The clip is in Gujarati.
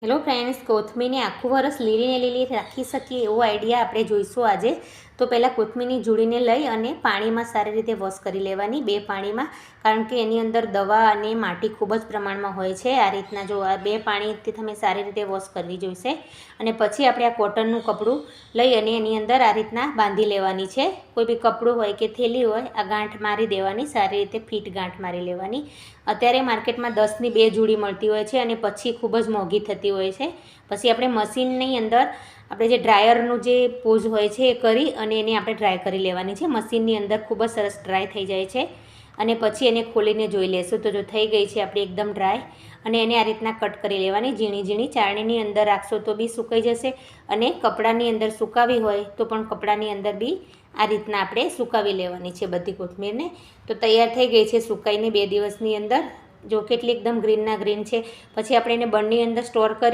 હેલો ફ્રેન્ડ્સ, કોથમીરને આખું વરસ લીલીને લીલી રાખી શકીએ એવો આઈડિયા આપણે જોઈશું આજે. તો પહેલાં કોથમીરની જોડીને લઈ અને પાણીમાં સારી રીતે વોશ કરી લેવાની, 2 પાણીમાં, કારણ કે એની અંદર દવા અને માટી ખૂબ જ પ્રમાણમાં હોય છે. આ રીતના જો આ 2 પાણીથી તમે સારી રીતે વોશ કરવી જોઈશે. અને પછી આપણે આ કોટનનું કપડું લઈ અને એની અંદર આ રીતના બાંધી લેવાની છે. કોઈ બી કપડું હોય કે થેલી હોય, આ ગાંઠ મારી દેવાની, સારી રીતે ફિટ ગાંઠ મારી લેવાની. અત્યારે માર્કેટમાં 10ની 2 જોડી મળતી હોય છે અને પછી ખૂબ જ મોંઘી થતી હોય છે. પછી આપણે મશીનની અંદર આપણે જે ડ્રાયરનું જે પોઝ હોય છે એ કરી અને એને આપણે ડ્રાય કરી લેવાની છે. મશીનની અંદર ખૂબ જ સરસ ડ્રાય થઈ જાય છે. અને પછી એને ખોલીને જોઈ લેશું તો જો થઈ ગઈ છે આપણી એકદમ ડ્રાય. અને એને આ રીતના કટ કરી લેવાની, ઝીણી ઝીણી. ચાળણીની અંદર રાખશો તો બી સુકાઈ જશે, અને કપડાની અંદર સુકાવી હોય તો પણ કપડાની અંદર બી આ રીતના આપણે સુકાવી લેવાની છે બધી કોથમીરને. તો તૈયાર થઈ ગઈ છે સુકાઈને 2 દિવસની અંદર. જો કેટલી એકદમ ગ્રીનના ગ્રીન છે. પછી આપણે એને બરની અંદર સ્ટોર કરી